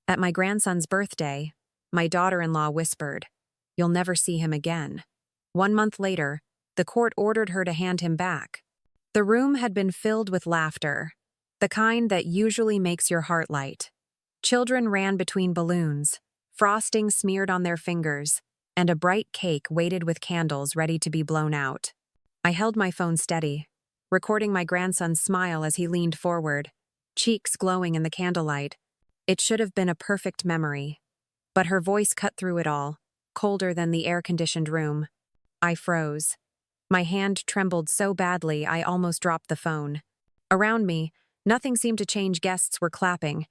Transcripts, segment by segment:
At my grandson's birthday, my daughter-in-law whispered, "You'll never see him again." 1 month later, the court ordered her to hand him back. The room had been filled with laughter, the kind that usually makes your heart light. Children ran between balloons, frosting smeared on their fingers, and a bright cake waited with candles ready to be blown out. I held my phone steady, recording my grandson's smile as he leaned forward, cheeks glowing in the candlelight. It should have been a perfect memory. But her voice cut through it all, colder than the air-conditioned room. I froze. My hand trembled so badly I almost dropped the phone. Around me, nothing seemed to change. Guests were clapping.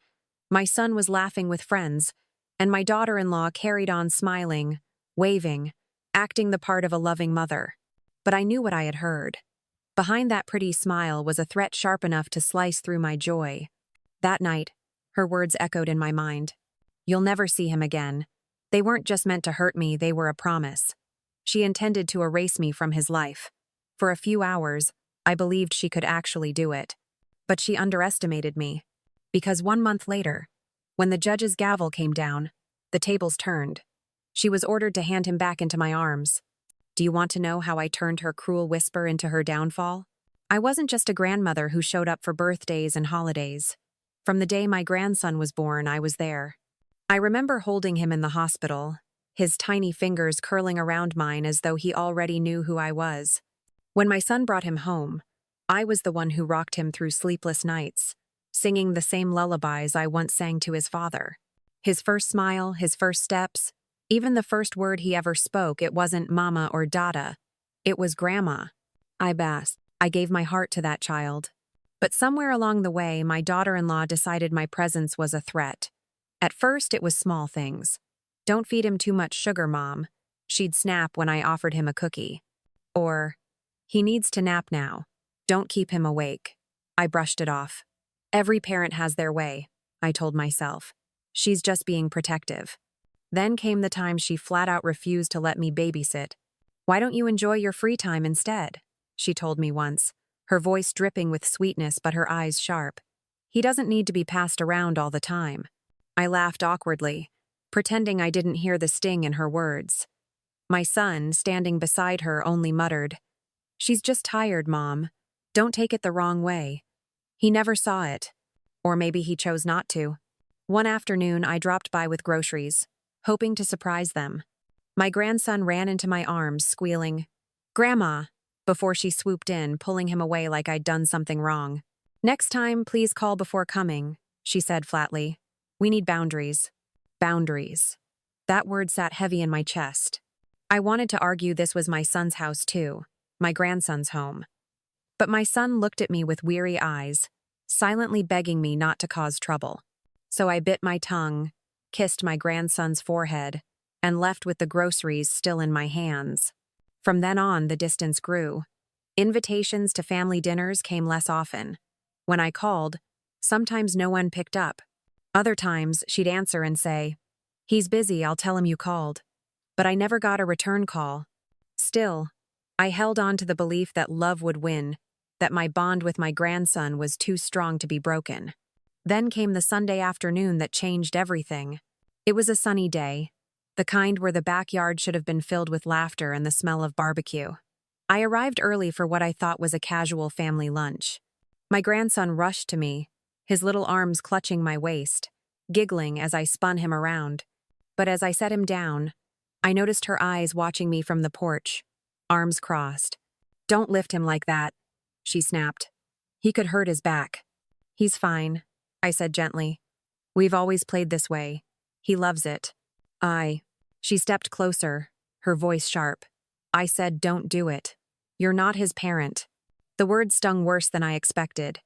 My son was laughing with friends, and my daughter-in-law carried on smiling, waving, acting the part of a loving mother. But I knew what I had heard. Behind that pretty smile was a threat sharp enough to slice through my joy. That night, her words echoed in my mind. "You'll never see him again." They weren't just meant to hurt me, they were a promise. She intended to erase me from his life. For a few hours, I believed she could actually do it. But she underestimated me. Because 1 month later, when the judge's gavel came down, the tables turned. She was ordered to hand him back into my arms. Do you want to know how I turned her cruel whisper into her downfall? I wasn't just a grandmother who showed up for birthdays and holidays. From the day my grandson was born, I was there. I remember holding him in the hospital, his tiny fingers curling around mine as though he already knew who I was. When my son brought him home, I was the one who rocked him through sleepless nights, singing the same lullabies I once sang to his father. His first smile, his first steps, even the first word he ever spoke, it wasn't mama or dada. It was grandma. I basked. I gave my heart to that child. But somewhere along the way, my daughter-in-law decided my presence was a threat. At first, it was small things. "Don't feed him too much sugar, Mom," she'd snap when I offered him a cookie. Or, "He needs to nap now. Don't keep him awake." I brushed it off. Every parent has their way, I told myself. She's just being protective. Then came the time she flat out refused to let me babysit. "Why don't you enjoy your free time instead?" she told me once, her voice dripping with sweetness but her eyes sharp. "He doesn't need to be passed around all the time." I laughed awkwardly, pretending I didn't hear the sting in her words. My son, standing beside her, only muttered, "She's just tired, Mom. Don't take it the wrong way." He never saw it. Or maybe he chose not to. One afternoon, I dropped by with groceries, hoping to surprise them. My grandson ran into my arms, squealing, "Grandma," before she swooped in, pulling him away like I'd done something wrong. "Next time, please call before coming," she said flatly. "We need boundaries." Boundaries. That word sat heavy in my chest. I wanted to argue this was my son's house too, my grandson's home. But my son looked at me with weary eyes, silently begging me not to cause trouble. So I bit my tongue, kissed my grandson's forehead, and left with the groceries still in my hands. From then on, the distance grew. Invitations to family dinners came less often. When I called, sometimes no one picked up. Other times, she'd answer and say, "He's busy, I'll tell him you called." But I never got a return call. Still, I held on to the belief that love would win, that my bond with my grandson was too strong to be broken. Then came the Sunday afternoon that changed everything. It was a sunny day, the kind where the backyard should have been filled with laughter and the smell of barbecue. I arrived early for what I thought was a casual family lunch. My grandson rushed to me, his little arms clutching my waist, giggling as I spun him around. But as I set him down, I noticed her eyes watching me from the porch, arms crossed. "Don't lift him like that," she snapped. "He could hurt his back." "He's fine," I said gently. "We've always played this way. He loves it." She stepped closer, her voice sharp. I said, "Don't do it. You're not his parent." The words stung worse than I expected.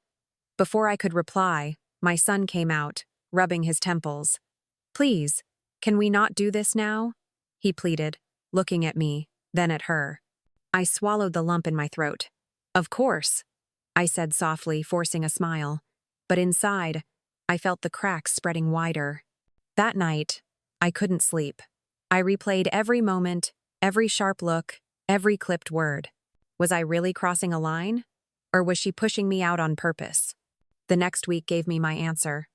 Before I could reply, my son came out, rubbing his temples. "Please, can we not do this now?" he pleaded, looking at me, then at her. I swallowed the lump in my throat. "Of course," I said softly, forcing a smile. But inside, I felt the cracks spreading wider. That night, I couldn't sleep. I replayed every moment, every sharp look, every clipped word. Was I really crossing a line? Or was she pushing me out on purpose? The next week gave me my answer.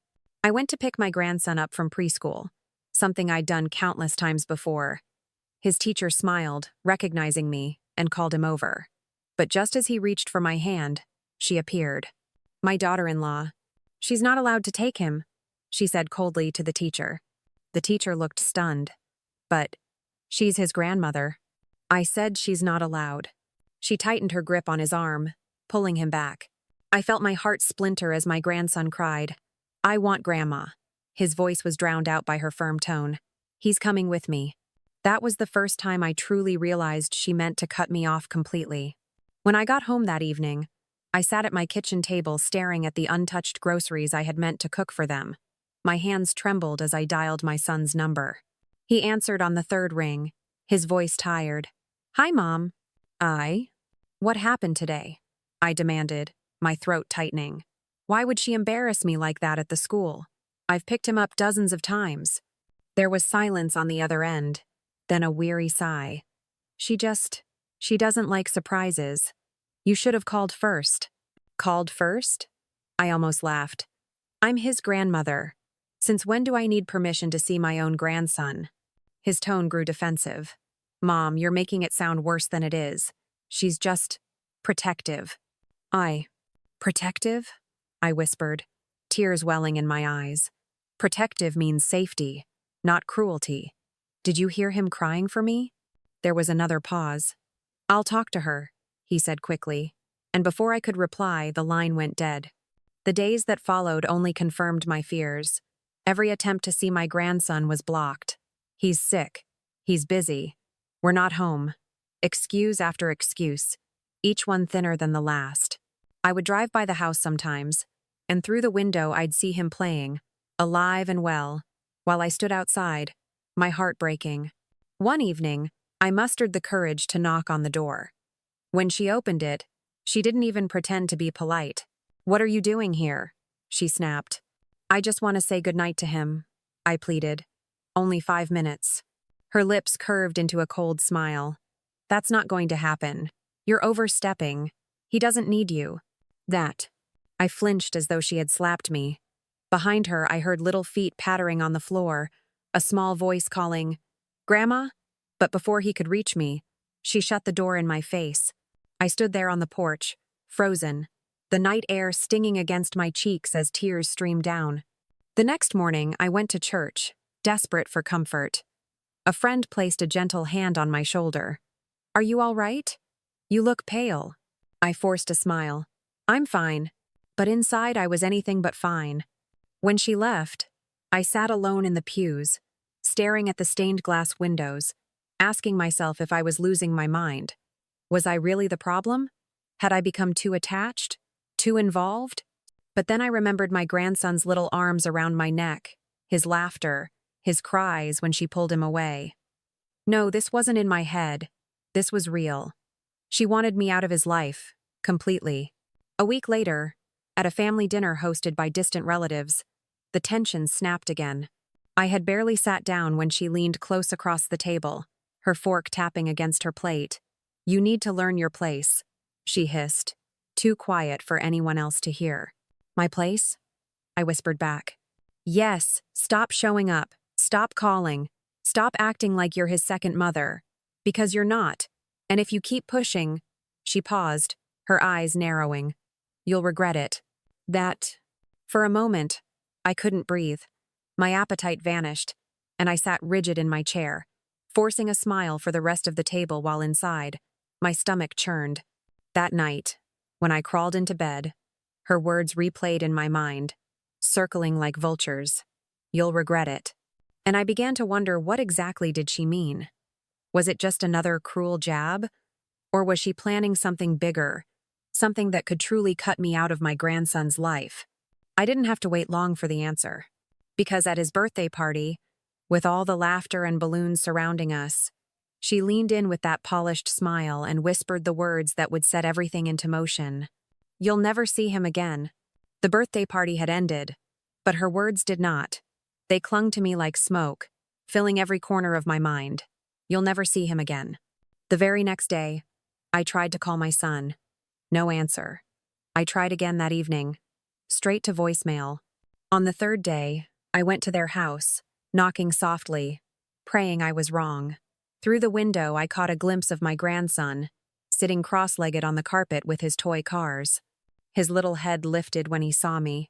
I went to pick my grandson up from preschool, something I'd done countless times before. His teacher smiled, recognizing me, and called him over. But just as he reached for my hand, she appeared. My daughter-in-law. "She's not allowed to take him," she said coldly to the teacher. The teacher looked stunned. "But she's his grandmother." I said she's not allowed. She tightened her grip on his arm, pulling him back. I felt my heart splinter as my grandson cried, "I want Grandma." His voice was drowned out by her firm tone. "He's coming with me." That was the first time I truly realized she meant to cut me off completely. When I got home that evening, I sat at my kitchen table staring at the untouched groceries I had meant to cook for them. My hands trembled as I dialed my son's number. He answered on the third ring, his voice tired. "Hi, Mom." What happened today?" I demanded, my throat tightening. Why would she embarrass me like that at the school? I've picked him up dozens of times. There was silence on the other end, then a weary sigh. She doesn't like surprises. You should have called first." "Called first?" I almost laughed. "I'm his grandmother. Since when do I need permission to see my own grandson?" His tone grew defensive. "Mom, you're making it sound worse than it is. She's just protective." Protective?" I whispered, tears welling in my eyes. "Protective means safety, not cruelty. Did you hear him crying for me?" There was another pause. "I'll talk to her," he said quickly, and before I could reply, the line went dead. The days that followed only confirmed my fears. Every attempt to see my grandson was blocked. "He's sick. He's busy. We're not home." Excuse after excuse, each one thinner than the last. I would drive by the house sometimes, and through the window I'd see him playing, alive and well, while I stood outside, my heart breaking. One evening, I mustered the courage to knock on the door. When she opened it, she didn't even pretend to be polite. "What are you doing here?" she snapped. "I just want to say goodnight to him," I pleaded. "Only 5 minutes." Her lips curved into a cold smile. "That's not going to happen. You're overstepping. He doesn't need you." That. I flinched as though she had slapped me. Behind her, I heard little feet pattering on the floor, a small voice calling, "Grandma?" But before he could reach me, she shut the door in my face. I stood there on the porch, frozen, the night air stinging against my cheeks as tears streamed down. The next morning, I went to church, desperate for comfort. A friend placed a gentle hand on my shoulder. "Are you all right? You look pale." I forced a smile. "I'm fine." But inside I was anything but fine. When she left, I sat alone in the pews, staring at the stained glass windows, asking myself if I was losing my mind. Was I really the problem? Had I become too attached? Too involved? But then I remembered my grandson's little arms around my neck, his laughter, his cries when she pulled him away. No, this wasn't in my head. This was real. She wanted me out of his life, completely. A week later, at a family dinner hosted by distant relatives, the tension snapped again. I had barely sat down when she leaned close across the table, her fork tapping against her plate. "You need to learn your place," she hissed, too quiet for anyone else to hear. "My place?" I whispered back. "Yes, stop showing up, stop calling, stop acting like you're his second mother. Because you're not. And if you keep pushing—" She paused, her eyes narrowing. "You'll regret it." For a moment, I couldn't breathe. My appetite vanished, and I sat rigid in my chair, forcing a smile for the rest of the table while inside. My stomach churned. That night, when I crawled into bed, her words replayed in my mind, circling like vultures. "You'll regret it." And I began to wonder, what exactly did she mean? Was it just another cruel jab? Or was she planning something bigger? Something that could truly cut me out of my grandson's life? I didn't have to wait long for the answer. Because at his birthday party, with all the laughter and balloons surrounding us, she leaned in with that polished smile and whispered the words that would set everything into motion. "You'll never see him again." The birthday party had ended, but her words did not. They clung to me like smoke, filling every corner of my mind. "You'll never see him again." The very next day, I tried to call my son. No answer. I tried again that evening. Straight to voicemail. On the third day, I went to their house, knocking softly, praying I was wrong. Through the window, I caught a glimpse of my grandson, sitting cross-legged on the carpet with his toy cars. His little head lifted when he saw me.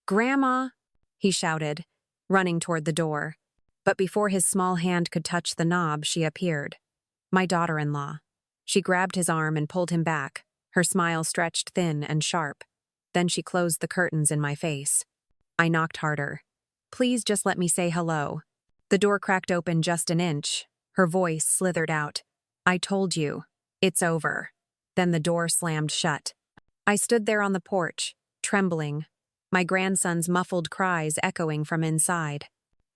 "Grandma!" he shouted, running toward the door. But before his small hand could touch the knob, she appeared. My daughter-in-law. She grabbed his arm and pulled him back, her smile stretched thin and sharp. Then she closed the curtains in my face. I knocked harder. "Please just let me say hello." The door cracked open just an inch. Her voice slithered out. "I told you. It's over." Then the door slammed shut. I stood there on the porch, trembling, my grandson's muffled cries echoing from inside.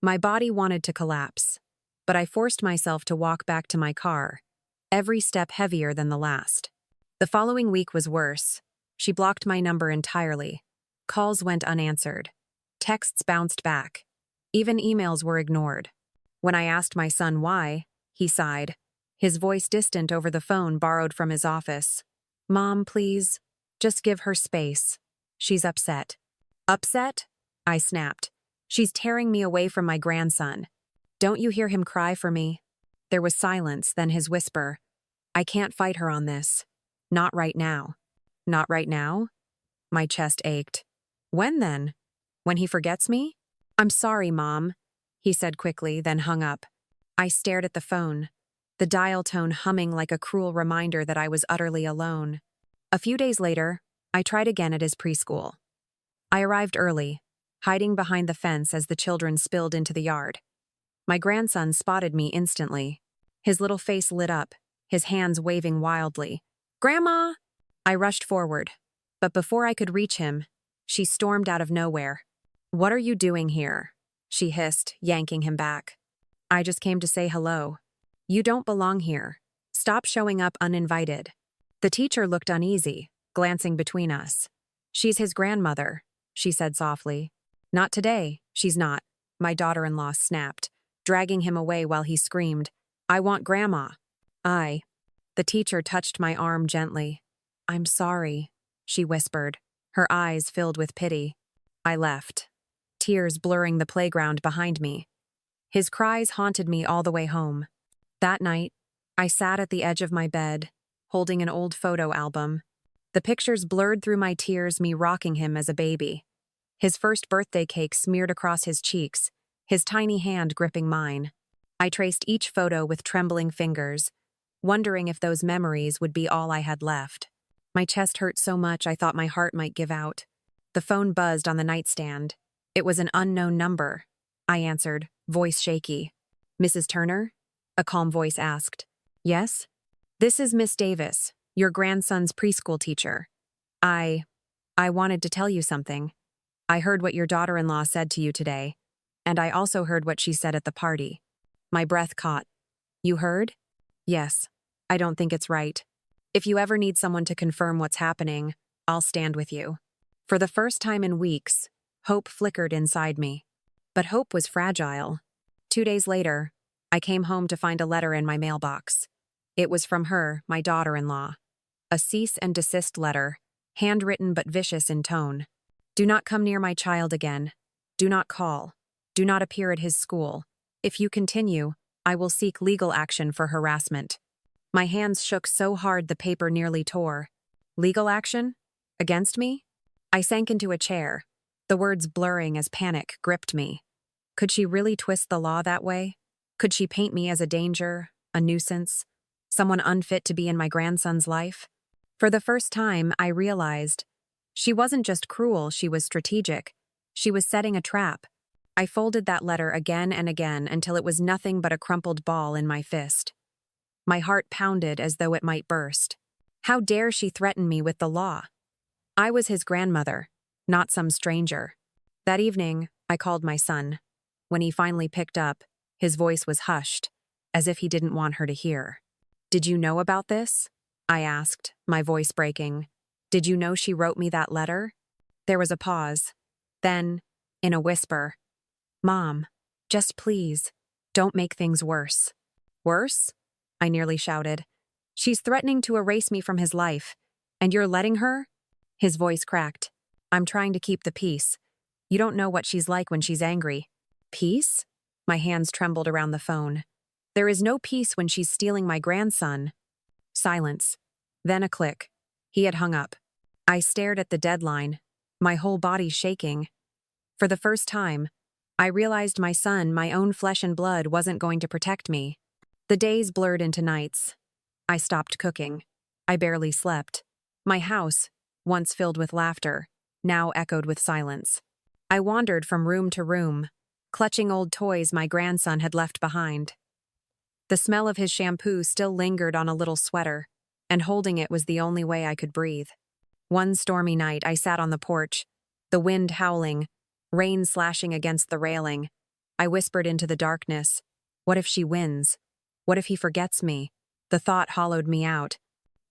My body wanted to collapse, but I forced myself to walk back to my car, every step heavier than the last. The following week was worse. She blocked my number entirely. Calls went unanswered. Texts bounced back. Even emails were ignored. When I asked my son why, he sighed, his voice distant over the phone borrowed from his office. "Mom, please, just give her space. She's upset." "Upset?" I snapped. "She's tearing me away from my grandson. Don't you hear him cry for me?" There was silence, then his whisper. "I can't fight her on this. Not right now." "Not right now?" My chest ached. "When then? When he forgets me?" "I'm sorry, Mom," he said quickly, then hung up. I stared at the phone, the dial tone humming like a cruel reminder that I was utterly alone. A few days later, I tried again at his preschool. I arrived early, hiding behind the fence as the children spilled into the yard. My grandson spotted me instantly. His little face lit up, his hands waving wildly. "Grandma!" I rushed forward, but before I could reach him, she stormed out of nowhere. "What are you doing here?" she hissed, yanking him back. "I just came to say hello. You don't belong here. Stop showing up uninvited." The teacher looked uneasy, glancing between us. "She's his grandmother," she said softly. "Not today, she's not," my daughter-in-law snapped, dragging him away while he screamed, "I want Grandma." The teacher touched my arm gently. "I'm sorry," she whispered, her eyes filled with pity. I left, tears blurring the playground behind me. His cries haunted me all the way home. That night, I sat at the edge of my bed, holding an old photo album. The pictures blurred through my tears, me rocking him as a baby. His first birthday cake smeared across his cheeks, his tiny hand gripping mine. I traced each photo with trembling fingers, wondering if those memories would be all I had left. My chest hurt so much I thought my heart might give out. The phone buzzed on the nightstand. It was an unknown number. I answered, voice shaky. "Mrs. Turner?" a calm voice asked. "Yes?" "This is Miss Davis, your grandson's preschool teacher. I wanted to tell you something. I heard what your daughter-in-law said to you today, and I also heard what she said at the party." My breath caught. "You heard?" "Yes. I don't think it's right. If you ever need someone to confirm what's happening, I'll stand with you." For the first time in weeks, hope flickered inside me. But hope was fragile. 2 days later, I came home to find a letter in my mailbox. It was from her, my daughter-in-law. A cease and desist letter, handwritten but vicious in tone. "Do not come near my child again. Do not call. Do not appear at his school. If you continue, I will seek legal action for harassment." My hands shook so hard the paper nearly tore. Legal action? Against me? I sank into a chair, the words blurring as panic gripped me. Could she really twist the law that way? Could she paint me as a danger, a nuisance, someone unfit to be in my grandson's life? For the first time, I realized she wasn't just cruel, she was strategic. She was setting a trap. I folded that letter again and again until it was nothing but a crumpled ball in my fist. My heart pounded as though it might burst. How dare she threaten me with the law? I was his grandmother, not some stranger. That evening, I called my son. When he finally picked up, his voice was hushed, as if he didn't want her to hear. "Did you know about this?" I asked, my voice breaking. "Did you know she wrote me that letter?" There was a pause. Then, in a whisper, "Mom, just please, don't make things worse." "Worse?" I nearly shouted. "She's threatening to erase me from his life, and you're letting her?" His voice cracked. "I'm trying to keep the peace. You don't know what she's like when she's angry. Peace? My hands trembled around the phone. There is no peace when she's stealing my grandson. Silence. Then a click. He had hung up. I stared at the deadline, my whole body shaking. For the first time, I realized my son, my own flesh and blood, wasn't going to protect me. The days blurred into nights. I stopped cooking. I barely slept. My house, once filled with laughter, now echoed with silence. I wandered from room to room, clutching old toys my grandson had left behind. The smell of his shampoo still lingered on a little sweater, and holding it was the only way I could breathe. One stormy night, I sat on the porch, the wind howling, rain slashing against the railing. I whispered into the darkness, "What if she wins? What if he forgets me?" The thought hollowed me out.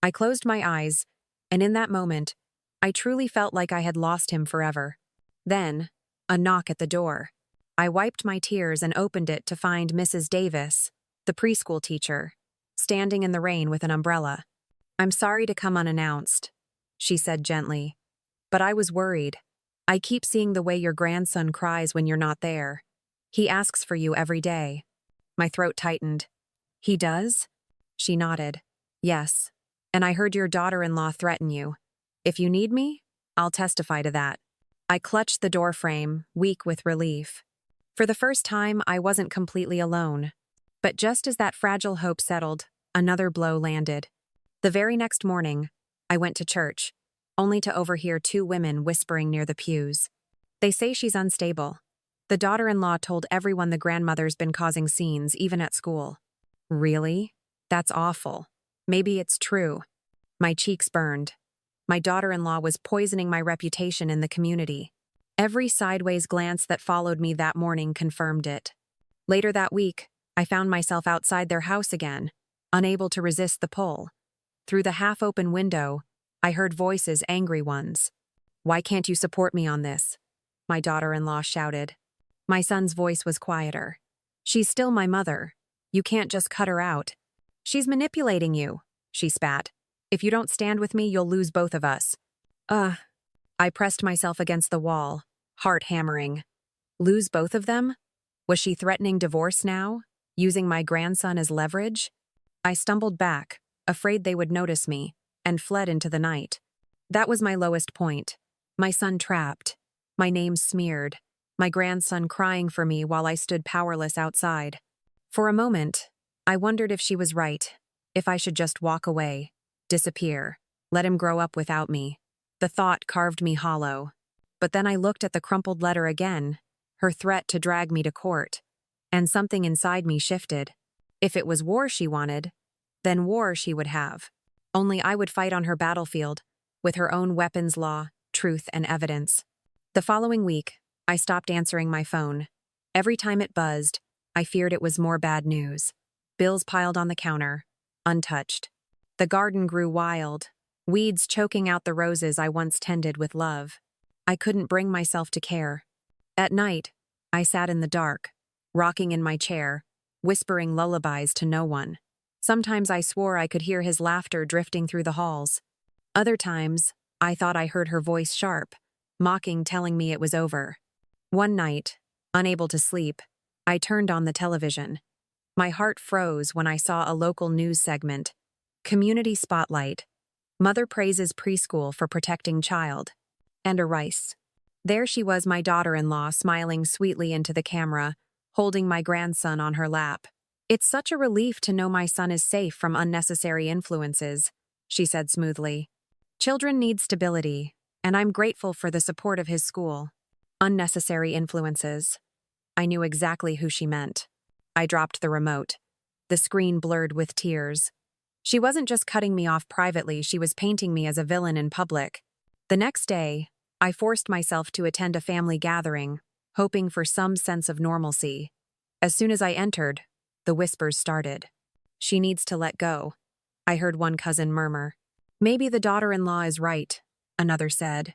I closed my eyes, and in that moment, I truly felt like I had lost him forever. Then, a knock at the door. I wiped my tears and opened it to find Mrs. Davis, the preschool teacher, standing in the rain with an umbrella. "I'm sorry to come unannounced," she said gently, "but I was worried. I keep seeing the way your grandson cries when you're not there. He asks for you every day." My throat tightened. "He does?" She nodded. "Yes. And I heard your daughter-in-law threaten you. If you need me, I'll testify to that." I clutched the doorframe, weak with relief. For the first time, I wasn't completely alone. But just as that fragile hope settled, another blow landed. The very next morning, I went to church, only to overhear two women whispering near the pews. "They say she's unstable." The daughter-in-law told everyone the grandmother's been causing scenes, even at school. Really? That's awful. Maybe it's true. My cheeks burned. My daughter-in-law was poisoning my reputation in the community. Every sideways glance that followed me that morning confirmed it. Later that week, I found myself outside their house again, unable to resist the pull. Through the half-open window, I heard voices, angry ones. "Why can't you support me on this?" my daughter-in-law shouted. My son's voice was quieter. "She's still my mother. You can't just cut her out." "She's manipulating you," she spat. "If you don't stand with me, you'll lose both of us." I pressed myself against the wall, heart hammering. Lose both of them? Was she threatening divorce now, using my grandson as leverage? I stumbled back, afraid they would notice me, and fled into the night. That was my lowest point. My son trapped, my name smeared, my grandson crying for me while I stood powerless outside. For a moment, I wondered if she was right, if I should just walk away, disappear, let him grow up without me. The thought carved me hollow. But then I looked at the crumpled letter again, her threat to drag me to court, and something inside me shifted. If it was war she wanted, then war she would have. Only I would fight on her battlefield, with her own weapons law, truth, and evidence. The following week, I stopped answering my phone. Every time it buzzed, I feared it was more bad news. Bills piled on the counter, untouched. The garden grew wild, weeds choking out the roses I once tended with love. I couldn't bring myself to care. At night, I sat in the dark, rocking in my chair, whispering lullabies to no one. Sometimes I swore I could hear his laughter drifting through the halls. Other times, I thought I heard her voice sharp, mocking, telling me it was over. One night, unable to sleep, I turned on the television. My heart froze when I saw a local news segment. Community Spotlight. Mother praises preschool for protecting child. And a rice. There she was, my daughter-in-law, smiling sweetly into the camera, holding my grandson on her lap. "It's such a relief to know my son is safe from unnecessary influences," she said smoothly. "Children need stability, and I'm grateful for the support of his school." Unnecessary influences. I knew exactly who she meant. I dropped the remote. The screen blurred with tears. She wasn't just cutting me off privately, she was painting me as a villain in public. The next day, I forced myself to attend a family gathering, hoping for some sense of normalcy. As soon as I entered, the whispers started. "She needs to let go," I heard one cousin murmur. "Maybe the daughter-in-law is right," another said.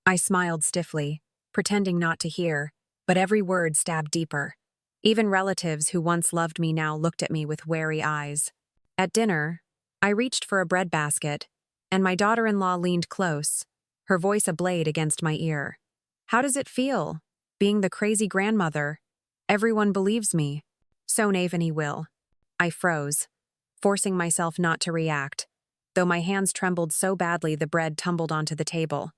I smiled stiffly, pretending not to hear, but every word stabbed deeper. Even relatives who once loved me now looked at me with wary eyes. At dinner, I reached for a breadbasket, and my daughter-in-law leaned close, her voice ablaze against my ear. How does it feel, being the crazy grandmother? Everyone believes me. So Navani will. I froze, forcing myself not to react, though my hands trembled so badly the bread tumbled onto the table.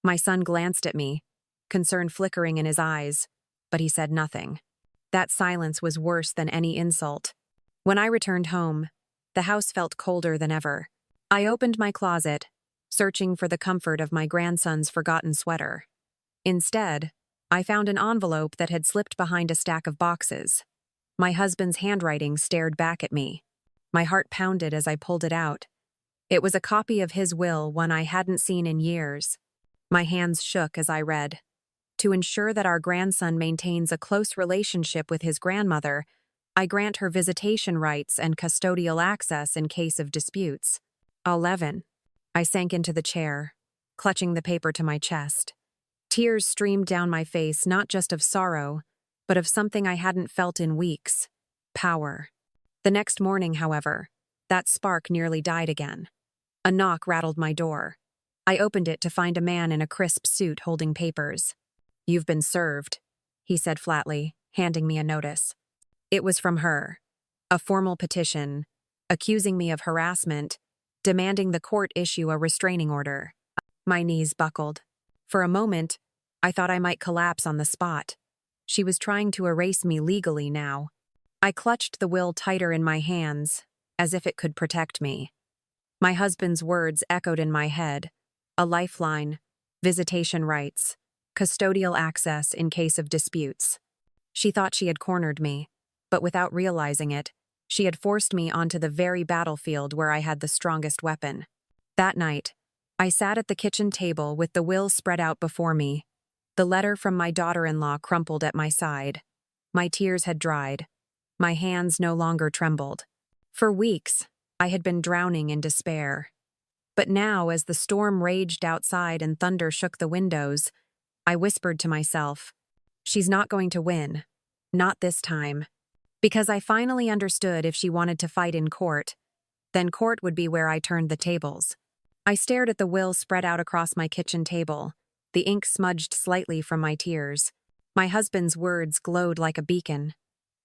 My son glanced at me, concern flickering in his eyes, but he said nothing. That silence was worse than any insult. When I returned home, the house felt colder than ever. I opened my closet, searching for the comfort of my grandson's forgotten sweater. Instead, I found an envelope that had slipped behind a stack of boxes. My husband's handwriting stared back at me. My heart pounded as I pulled it out. It was a copy of his will, one I hadn't seen in years. My hands shook as I read. To ensure that our grandson maintains a close relationship with his grandmother, I grant her visitation rights and custodial access in case of disputes. 11. I sank into the chair, clutching the paper to my chest. Tears streamed down my face, not just of sorrow, but of something I hadn't felt in weeks: power. The next morning, however, that spark nearly died again. A knock rattled my door. I opened it to find a man in a crisp suit holding papers. "You've been served," he said flatly, handing me a notice. It was from her. A formal petition, accusing me of harassment, demanding the court issue a restraining order. My knees buckled. For a moment, I thought I might collapse on the spot. She was trying to erase me legally now. I clutched the will tighter in my hands, as if it could protect me. My husband's words echoed in my head: a lifeline, visitation rights, custodial access in case of disputes. She thought she had cornered me, but without realizing it, she had forced me onto the very battlefield where I had the strongest weapon. That night, I sat at the kitchen table with the will spread out before me. The letter from my daughter-in-law crumpled at my side. My tears had dried. My hands no longer trembled. For weeks, I had been drowning in despair. But now, as the storm raged outside and thunder shook the windows, I whispered to myself, "She's not going to win. Not this time." Because I finally understood, if she wanted to fight in court, then court would be where I turned the tables. I stared at the will spread out across my kitchen table, the ink smudged slightly from my tears. My husband's words glowed like a beacon: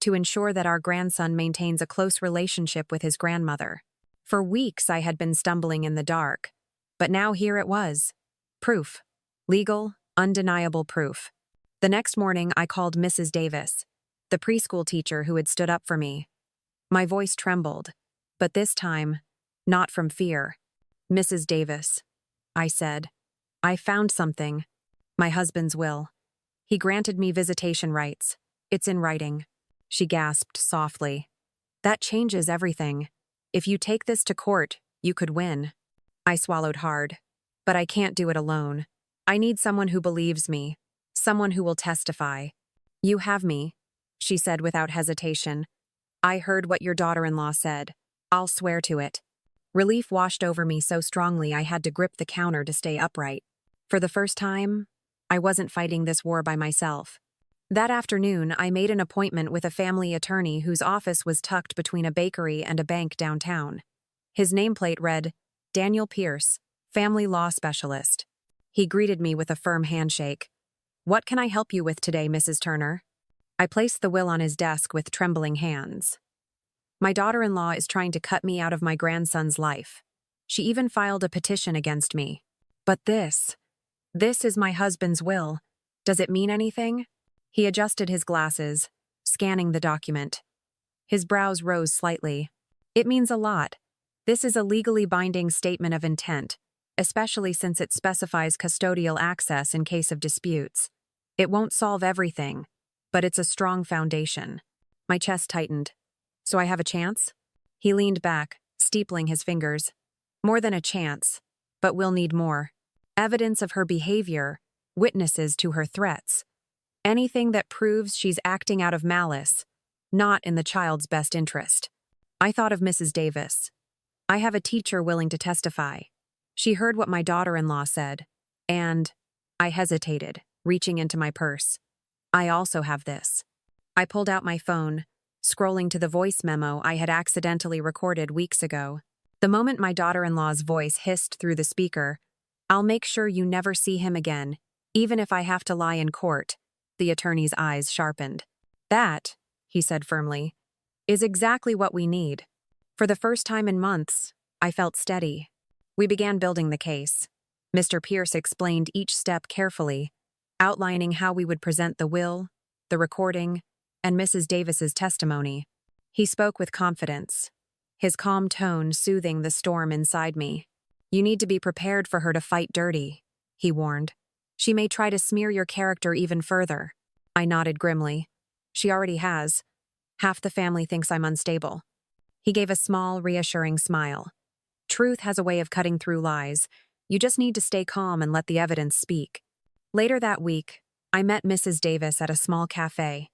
to ensure that our grandson maintains a close relationship with his grandmother. For weeks I had been stumbling in the dark, but now here it was. Proof. Legal, undeniable proof. The next morning I called Mrs. Davis, the preschool teacher who had stood up for me. My voice trembled, but this time, not from fear. "Mrs. Davis," I said, "I found something. My husband's will. He granted me visitation rights. It's in writing." She gasped softly. "That changes everything. If you take this to court, you could win." I swallowed hard. "But I can't do it alone. I need someone who believes me, someone who will testify." "You have me," she said without hesitation. "I heard what your daughter-in-law said. I'll swear to it." Relief washed over me so strongly I had to grip the counter to stay upright. For the first time, I wasn't fighting this war by myself. That afternoon, I made an appointment with a family attorney whose office was tucked between a bakery and a bank downtown. His nameplate read, "Daniel Pierce, Family Law Specialist." He greeted me with a firm handshake. "What can I help you with today, Mrs. Turner?" I placed the will on his desk with trembling hands. "My daughter-in-law is trying to cut me out of my grandson's life. She even filed a petition against me. But this is my husband's will. Does it mean anything?" He adjusted his glasses, scanning the document. His brows rose slightly. "It means a lot. This is a legally binding statement of intent, especially since it specifies custodial access in case of disputes. It won't solve everything, but it's a strong foundation." My chest tightened. "So I have a chance?" He leaned back, steepling his fingers. "More than a chance, but we'll need more. Evidence of her behavior, witnesses to her threats. Anything that proves she's acting out of malice, not in the child's best interest." I thought of Mrs. Davis. "I have a teacher willing to testify. She heard what my daughter-in-law said, and..." I hesitated, reaching into my purse. "I also have this." I pulled out my phone, scrolling to the voice memo I had accidentally recorded weeks ago. The moment my daughter-in-law's voice hissed through the speaker, "I'll make sure you never see him again. Even if I have to lie in court, the attorney's eyes sharpened. That, he said firmly, is exactly what we need. For the first time in months, I felt steady. We began building the case. Mr. Pierce explained each step carefully, outlining how we would present the will, the recording, and Mrs. Davis's testimony. He spoke with confidence, his calm tone soothing the storm inside me. You need to be prepared for her to fight dirty, he warned. She may try to smear your character even further. I nodded grimly. She already has. Half the family thinks I'm unstable. He gave a small, reassuring smile. Truth has a way of cutting through lies. You just need to stay calm and let the evidence speak. Later that week, I met Mrs. Davis at a small cafe.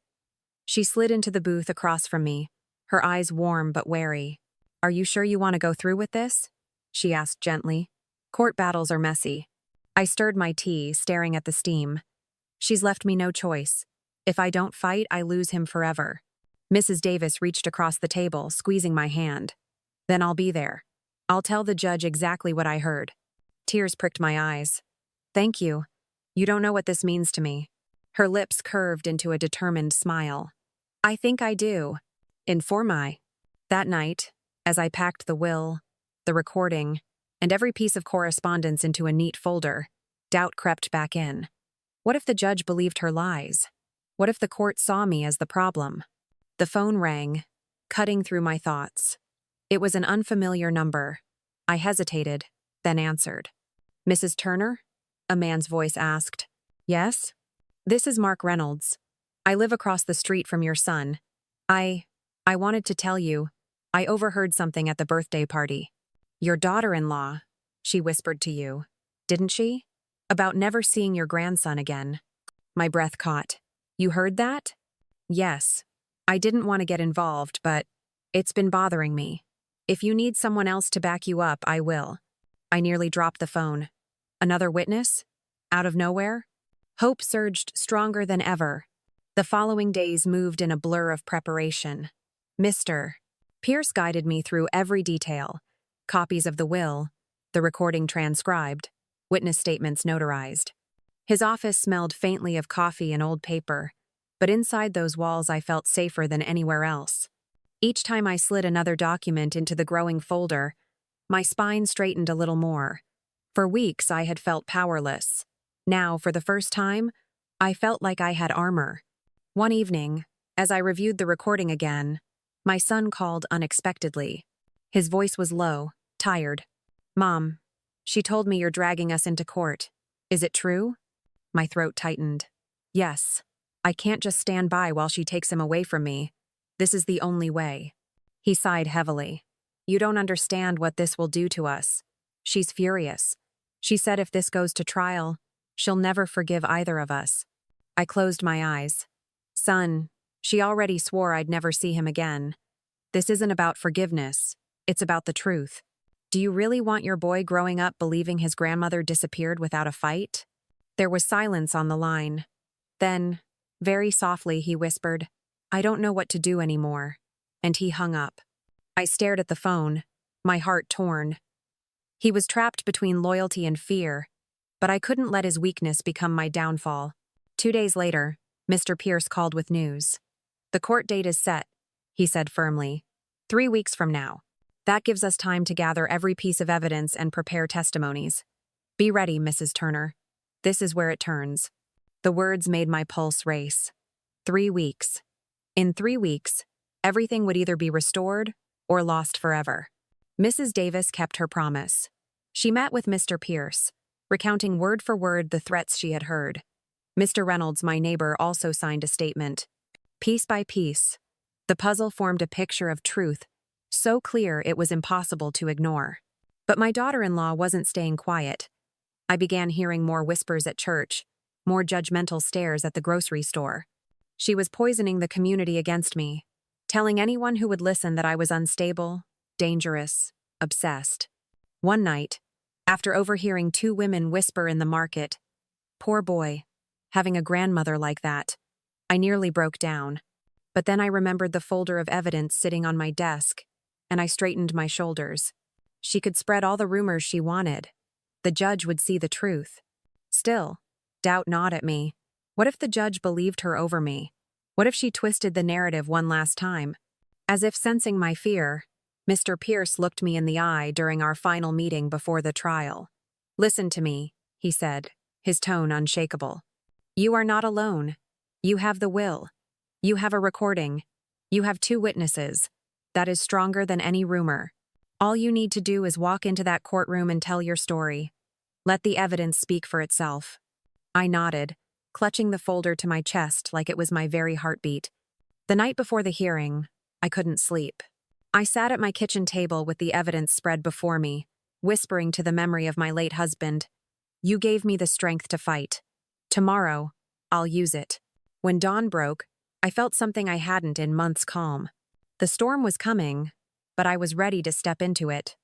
She slid into the booth across from me, her eyes warm but wary. Are you sure you want to go through with this? She asked gently. Court battles are messy. I stirred my tea, staring at the steam. She's left me no choice. If I don't fight, I lose him forever. Mrs. Davis reached across the table, squeezing my hand. Then I'll be there. I'll tell the judge exactly what I heard. Tears pricked my eyes. Thank you. You don't know what this means to me. Her lips curved into a determined smile. I think I do. Inform I. That night, as I packed the will, the recording, and every piece of correspondence into a neat folder, doubt crept back in. What if the judge believed her lies? What if the court saw me as the problem? The phone rang, cutting through my thoughts. It was an unfamiliar number. I hesitated, then answered. Mrs. Turner? A man's voice asked. Yes? This is Mark Reynolds. I live across the street from your son. I wanted to tell you, I overheard something at the birthday party. Your daughter-in-law, she whispered to you, didn't she? About never seeing your grandson again. My breath caught. You heard that? Yes. I didn't want to get involved, but it's been bothering me. If you need someone else to back you up, I will. I nearly dropped the phone. Another witness? Out of nowhere? Hope surged stronger than ever. The following days moved in a blur of preparation. Mr. Pierce guided me through every detail. Copies of the will, the recording transcribed, witness statements notarized. His office smelled faintly of coffee and old paper, but inside those walls I felt safer than anywhere else. Each time I slid another document into the growing folder, my spine straightened a little more. For weeks I had felt powerless. Now, for the first time, I felt like I had armor. One evening, as I reviewed the recording again, my son called unexpectedly. His voice was low, tired. Mom, she told me you're dragging us into court. Is it true? My throat tightened. Yes. I can't just stand by while she takes him away from me. This is the only way. He sighed heavily. You don't understand what this will do to us. She's furious. She said if this goes to trial, she'll never forgive either of us. I closed my eyes. Son, she already swore I'd never see him again. This isn't about forgiveness. It's about the truth. Do you really want your boy growing up believing his grandmother disappeared without a fight? There was silence on the line. Then, very softly, he whispered, I don't know what to do anymore. And he hung up. I stared at the phone, my heart torn. He was trapped between loyalty and fear, but I couldn't let his weakness become my downfall. 2 days later, Mr. Pierce called with news. The court date is set, he said firmly. 3 weeks from now. That gives us time to gather every piece of evidence and prepare testimonies. Be ready, Mrs. Turner. This is where it turns. The words made my pulse race. 3 weeks. In 3 weeks, everything would either be restored or lost forever. Mrs. Davis kept her promise. She met with Mr. Pierce, recounting word for word the threats she had heard. Mr. Reynolds, my neighbor, also signed a statement. Piece by piece, the puzzle formed a picture of truth, so clear it was impossible to ignore. But my daughter-in-law wasn't staying quiet. I began hearing more whispers at church, more judgmental stares at the grocery store. She was poisoning the community against me, telling anyone who would listen that I was unstable, dangerous, obsessed. One night, after overhearing 2 women whisper in the market, poor boy, having a grandmother like that, I nearly broke down. But then I remembered the folder of evidence sitting on my desk, and I straightened my shoulders. She could spread all the rumors she wanted. The judge would see the truth. Still, Doubt gnawed at me. What if the judge believed her over me? What if she twisted the narrative one last time? As if sensing my fear, Mr. Pierce looked me in the eye during our final meeting before the trial. "Listen to me," he said, his tone unshakable. "You are not alone. You have the will. You have a recording. You have 2 witnesses. That is stronger than any rumor. All you need to do is walk into that courtroom and tell your story. Let the evidence speak for itself." I nodded, clutching the folder to my chest like it was my very heartbeat. The night before the hearing, I couldn't sleep. I sat at my kitchen table with the evidence spread before me, whispering to the memory of my late husband, "You gave me the strength to fight. Tomorrow, I'll use it." When dawn broke, I felt something I hadn't in months calm. The storm was coming, but I was ready to step into it.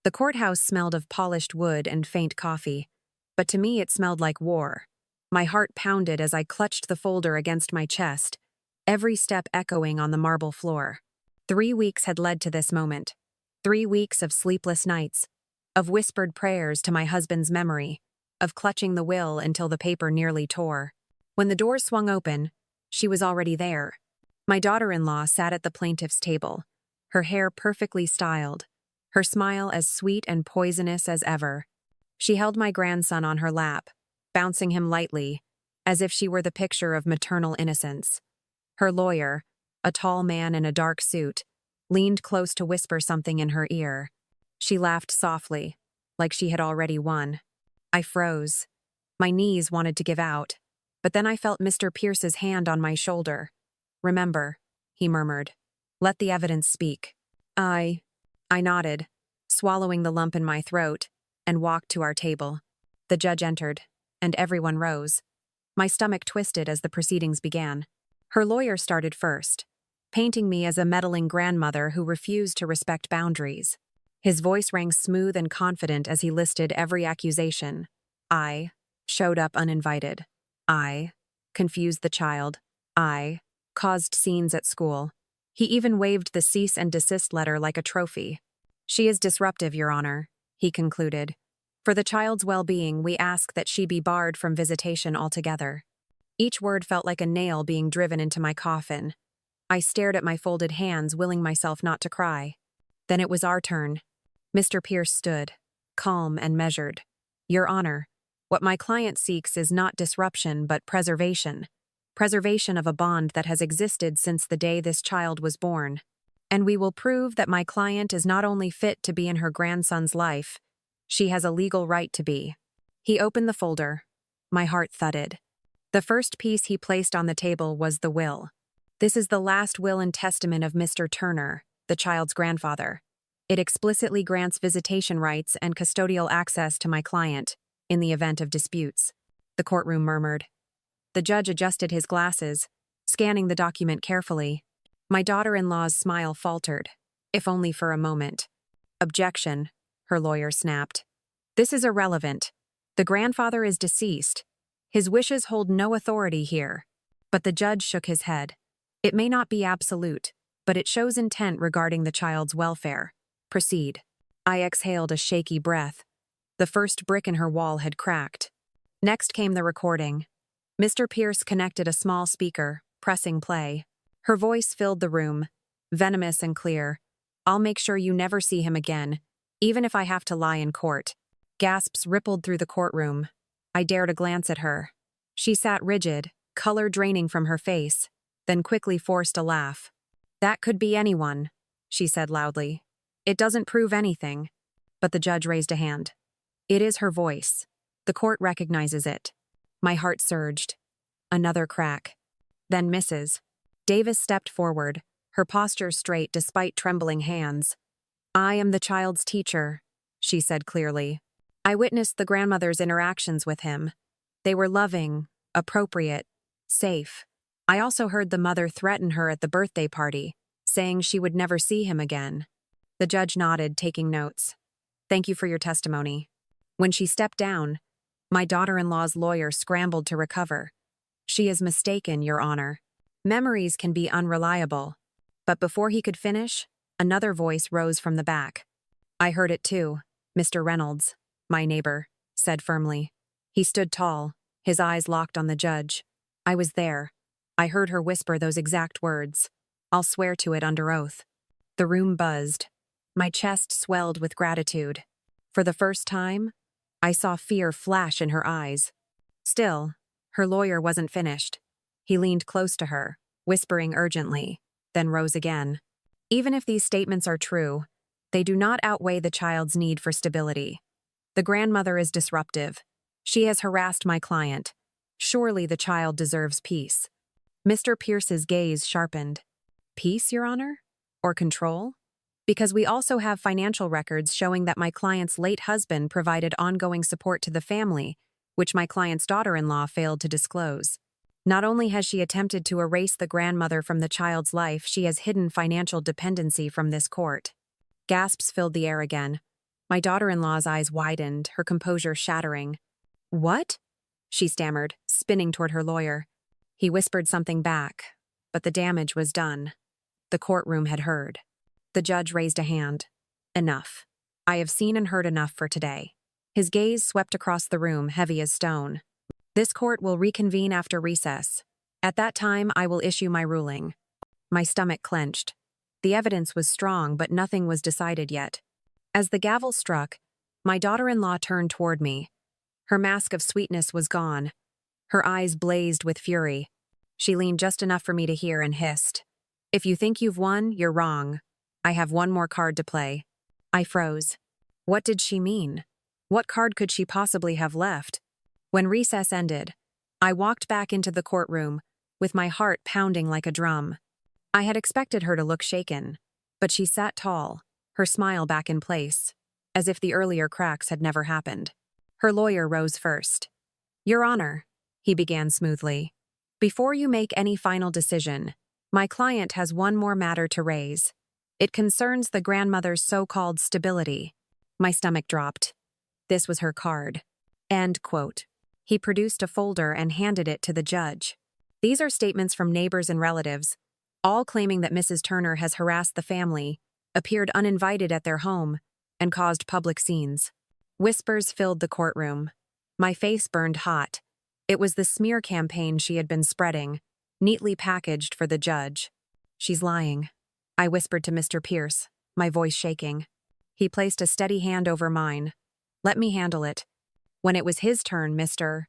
The courthouse smelled of polished wood and faint coffee, but to me it smelled like war. My heart pounded as I clutched the folder against my chest, every step echoing on the marble floor. 3 weeks had led to this moment. 3 weeks of sleepless nights, of whispered prayers to my husband's memory, of clutching the will until the paper nearly tore. When the doors swung open, she was already there. My daughter-in-law sat at the plaintiff's table, her hair perfectly styled, her smile as sweet and poisonous as ever. She held my grandson on her lap, bouncing him lightly, as if she were the picture of maternal innocence. Her lawyer, a tall man in a dark suit, leaned close to whisper something in her ear. She laughed softly, like she had already won. I froze. My knees wanted to give out, but then I felt Mr. Pierce's hand on my shoulder. "Remember," he murmured. "Let the evidence speak." I nodded, swallowing the lump in my throat, and walked to our table. The judge entered, and everyone rose. My stomach twisted as the proceedings began. Her lawyer started first, painting me as a meddling grandmother who refused to respect boundaries. His voice rang smooth and confident as he listed every accusation. I showed up uninvited. I confused the child. I caused scenes at school. He even waved the cease and desist letter like a trophy. "She is disruptive, Your Honor," he concluded. "For the child's well-being, we ask that she be barred from visitation altogether." Each word felt like a nail being driven into my coffin. I stared at my folded hands, willing myself not to cry. Then it was our turn. Mr. Pierce stood, calm and measured. "Your Honor, what my client seeks is not disruption but preservation. Preservation of a bond that has existed since the day this child was born. And we will prove that my client is not only fit to be in her grandson's life, she has a legal right to be." He opened the folder. My heart thudded. The first piece he placed on the table was the will. "This is the last will and testament of Mr. Turner, the child's grandfather. It explicitly grants visitation rights and custodial access to my client in the event of disputes," the courtroom murmured. The judge adjusted his glasses, scanning the document carefully. My daughter-in-law's smile faltered, if only for a moment. "Objection," her lawyer snapped. "This is irrelevant. The grandfather is deceased. His wishes hold no authority here." But the judge shook his head. "It may not be absolute, but it shows intent regarding the child's welfare. Proceed." I exhaled a shaky breath. The first brick in her wall had cracked. Next came the recording. Mr. Pierce connected a small speaker, pressing play. Her voice filled the room, venomous and clear. "I'll make sure you never see him again, even if I have to lie in court." Gasps rippled through the courtroom. I dared a glance at her. She sat rigid, color draining from her face, then quickly forced a laugh. "That could be anyone," she said loudly. "It doesn't prove anything." But the judge raised a hand. "It is her voice. The court recognizes it." My heart surged. Another crack. Then Mrs. Davis stepped forward, her posture straight despite trembling hands. "I am the child's teacher," she said clearly. "I witnessed the grandmother's interactions with him. They were loving, appropriate, safe. I also heard the mother threaten her at the birthday party, saying she would never see him again." The judge nodded, taking notes. "Thank you for your testimony." When she stepped down, my daughter-in-law's lawyer scrambled to recover. "She is mistaken, Your Honor. Memories can be unreliable." But before he could finish, another voice rose from the back. "I heard it too," Mr. Reynolds, my neighbor, said firmly. He stood tall, His eyes locked on the judge. I was there. I heard her whisper those exact words. I'll swear to it under oath. The room buzzed. My chest swelled with gratitude. For the first time, I saw fear flash in her eyes. Still, her lawyer wasn't finished. He leaned close to her, whispering urgently, then rose again. Even if these statements are true, they do not outweigh the child's need for stability. The grandmother is disruptive. She has harassed my client. Surely the child deserves peace. Mr. Pierce's gaze sharpened. Peace, Your Honor? Or control? Because we also have financial records showing that my client's late husband provided ongoing support to the family, which my client's daughter-in-law failed to disclose. Not only has she attempted to erase the grandmother from the child's life, she has hidden financial dependency from this court. Gasps filled the air again. My daughter-in-law's eyes widened, her composure shattering. What? She stammered, spinning toward her lawyer. He whispered something back, but the damage was done. The courtroom had heard. The judge raised a hand. Enough. I have seen and heard enough for today. His gaze swept across the room, heavy as stone. This court will reconvene after recess. At that time, I will issue my ruling. My stomach clenched. The evidence was strong, but nothing was decided yet. As the gavel struck, my daughter-in-law turned toward me. Her mask of sweetness was gone. Her eyes blazed with fury. She leaned just enough for me to hear and hissed. If you think you've won, you're wrong. I have one more card to play. I froze. What did she mean? What card could she possibly have left? When recess ended, I walked back into the courtroom, with my heart pounding like a drum. I had expected her to look shaken, but she sat tall, her smile back in place, as if the earlier cracks had never happened. Her lawyer rose first. Your Honor, he began smoothly. Before you make any final decision, my client has one more matter to raise. It concerns the grandmother's so-called stability. My stomach dropped. This was her card. End quote. He produced a folder and handed it to the judge. These are statements from neighbors and relatives, all claiming that Mrs. Turner has harassed the family, appeared uninvited at their home, and caused public scenes. Whispers filled the courtroom. My face burned hot. It was the smear campaign she had been spreading, neatly packaged for the judge. She's lying, I whispered to Mr. Pierce, my voice shaking. He placed a steady hand over mine. Let me handle it. When it was his turn, Mr.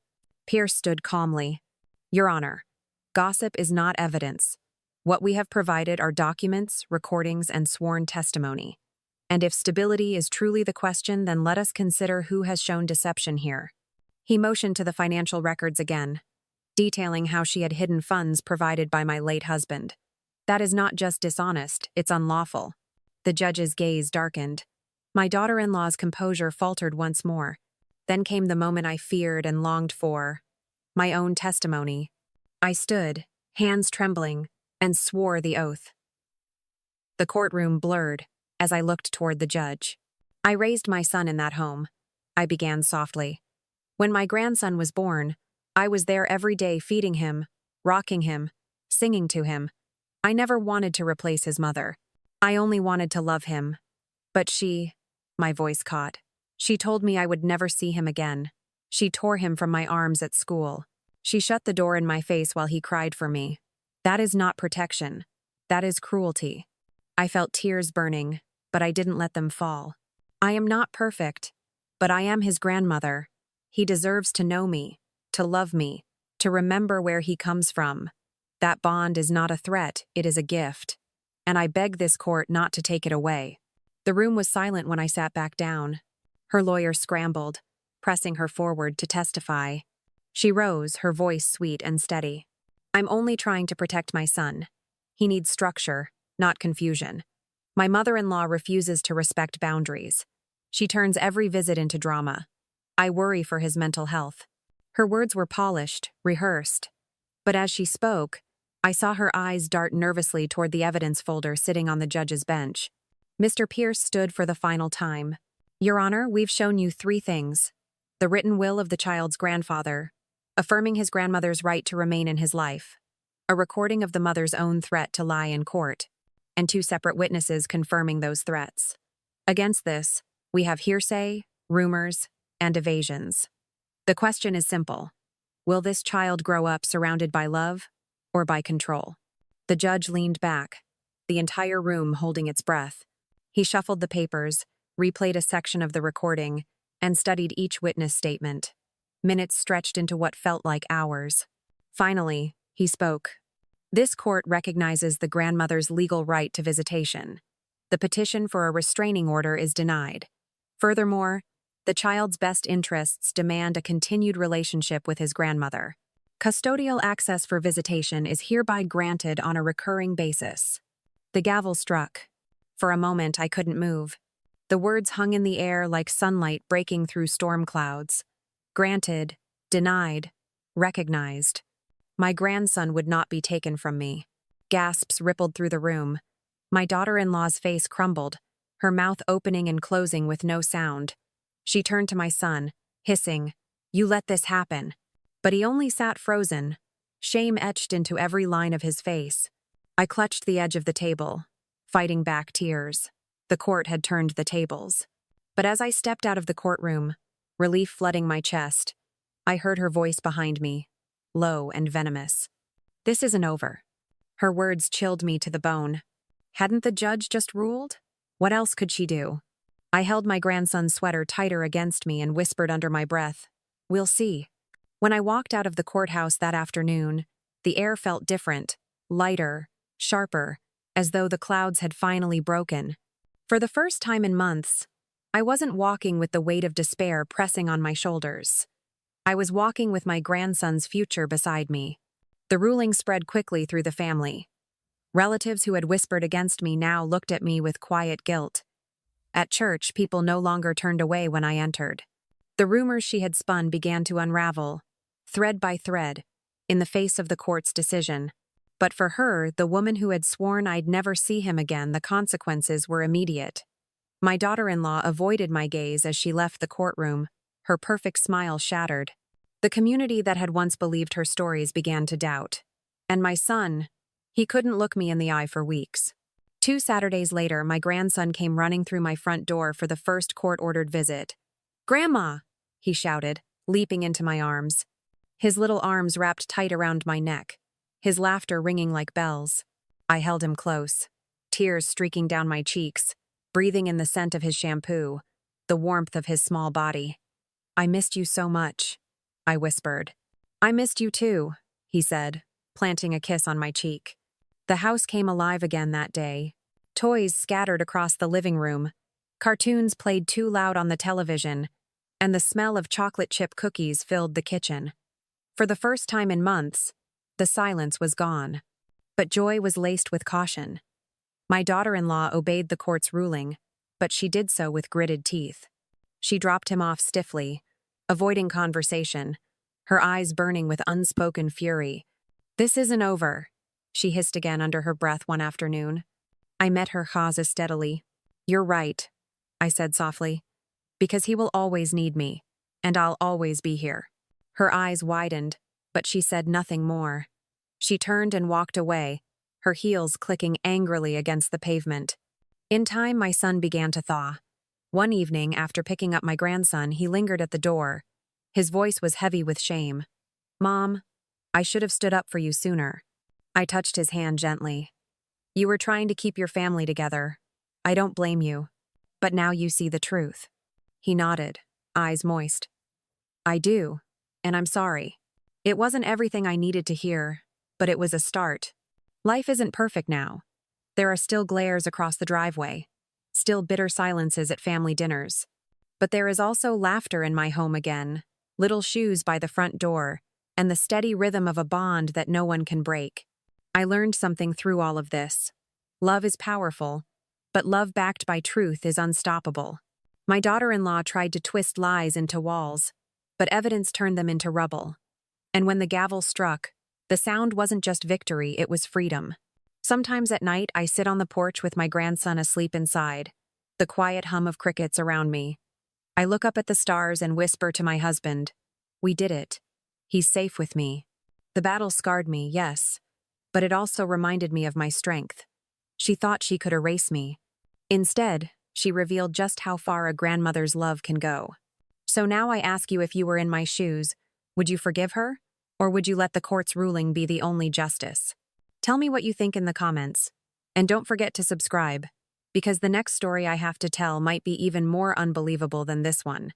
Pierce stood calmly. Your Honor, gossip is not evidence. What we have provided are documents, recordings, and sworn testimony. And if stability is truly the question, then let us consider who has shown deception here. He motioned to the financial records again, detailing how she had hidden funds provided by my late husband. That is not just dishonest, it's unlawful. The judge's gaze darkened. My daughter-in-law's composure faltered once more. Then came the moment I feared and longed for. My own testimony. I stood, hands trembling, and swore the oath. The courtroom blurred as I looked toward the judge. I raised my son in that home, I began softly. When my grandson was born, I was there every day feeding him, rocking him, singing to him. I never wanted to replace his mother. I only wanted to love him. But she, my voice caught. She told me I would never see him again. She tore him from my arms at school. She shut the door in my face while he cried for me. That is not protection. That is cruelty. I felt tears burning, but I didn't let them fall. I am not perfect, but I am his grandmother. He deserves to know me, to love me, to remember where he comes from. That bond is not a threat, it is a gift. And I beg this court not to take it away. The room was silent when I sat back down. Her lawyer scrambled, pressing her forward to testify. She rose, her voice sweet and steady. I'm only trying to protect my son. He needs structure, not confusion. My mother-in-law refuses to respect boundaries. She turns every visit into drama. I worry for his mental health. Her words were polished, rehearsed. But as she spoke, I saw her eyes dart nervously toward the evidence folder sitting on the judge's bench. Mr. Pierce stood for the final time. Your Honor, we've shown you 3 things. The written will of the child's grandfather, affirming his grandmother's right to remain in his life, a recording of the mother's own threat to lie in court, and 2 separate witnesses confirming those threats. Against this, we have hearsay, rumors, and evasions. The question is simple. Will this child grow up surrounded by love or by control? The judge leaned back, the entire room holding its breath. He shuffled the papers, replayed a section of the recording, and studied each witness statement. Minutes stretched into what felt like hours. Finally, he spoke. This court recognizes the grandmother's legal right to visitation. The petition for a restraining order is denied. Furthermore, the child's best interests demand a continued relationship with his grandmother. Custodial access for visitation is hereby granted on a recurring basis. The gavel struck. For a moment, I couldn't move. The words hung in the air like sunlight breaking through storm clouds. Granted, denied, recognized. My grandson would not be taken from me. Gasps rippled through the room. My daughter-in-law's face crumbled, her mouth opening and closing with no sound. She turned to my son, hissing, "You let this happen." But he only sat frozen, shame etched into every line of his face. I clutched the edge of the table, fighting back tears. The court had turned the tables. But as I stepped out of the courtroom, relief flooding my chest, I heard her voice behind me, low and venomous. "This isn't over." Her words chilled me to the bone. Hadn't the judge just ruled? What else could she do? I held my grandson's sweater tighter against me and whispered under my breath, "We'll see." When I walked out of the courthouse that afternoon, the air felt different, lighter, sharper, as though the clouds had finally broken. For the first time in months, I wasn't walking with the weight of despair pressing on my shoulders. I was walking with my grandson's future beside me. The ruling spread quickly through the family. Relatives who had whispered against me now looked at me with quiet guilt. At church, people no longer turned away when I entered. The rumors she had spun began to unravel, thread by thread, in the face of the court's decision. But for her, the woman who had sworn I'd never see him again, the consequences were immediate. My daughter-in-law avoided my gaze as she left the courtroom, her perfect smile shattered. The community that had once believed her stories began to doubt. And my son, he couldn't look me in the eye for weeks. 2 Saturdays later, my grandson came running through my front door for the first court-ordered visit. "Grandma!" he shouted, leaping into my arms. His little arms wrapped tight around my neck, his laughter ringing like bells. I held him close, tears streaking down my cheeks, breathing in the scent of his shampoo, the warmth of his small body. "I missed you so much," I whispered. "I missed you too," he said, planting a kiss on my cheek. The house came alive again that day. Toys scattered across the living room, cartoons played too loud on the television, and the smell of chocolate chip cookies filled the kitchen. For the first time in months, the silence was gone. But joy was laced with caution. My daughter-in-law obeyed the court's ruling, but she did so with gritted teeth. She dropped him off stiffly, avoiding conversation, her eyes burning with unspoken fury. "This isn't over," she hissed again under her breath one afternoon. I met her chaza steadily. "You're right," I said softly, "because he will always need me, and I'll always be here." Her eyes widened, but she said nothing more. She turned and walked away, her heels clicking angrily against the pavement. In time, my son began to thaw. One evening, after picking up my grandson, he lingered at the door. His voice was heavy with shame. "Mom, I should have stood up for you sooner." I touched his hand gently. "You were trying to keep your family together. I don't blame you. But now you see the truth." He nodded, eyes moist. "I do, and I'm sorry. It wasn't everything I needed to hear, but it was a start. Life isn't perfect now. There are still glares across the driveway, still bitter silences at family dinners. But there is also laughter in my home again, little shoes by the front door, and the steady rhythm of a bond that no one can break. I learned something through all of this. Love is powerful, but love backed by truth is unstoppable. My daughter-in-law tried to twist lies into walls, but evidence turned them into rubble. And when the gavel struck, the sound wasn't just victory, it was freedom. Sometimes at night, I sit on the porch with my grandson asleep inside, the quiet hum of crickets around me. I look up at the stars and whisper to my husband, "We did it. He's safe with me." The battle scarred me, yes, but it also reminded me of my strength. She thought she could erase me. Instead, she revealed just how far a grandmother's love can go. So now I ask you, if you were in my shoes, would you forgive her? Or would you let the court's ruling be the only justice? Tell me what you think in the comments. And don't forget to subscribe, because the next story I have to tell might be even more unbelievable than this one.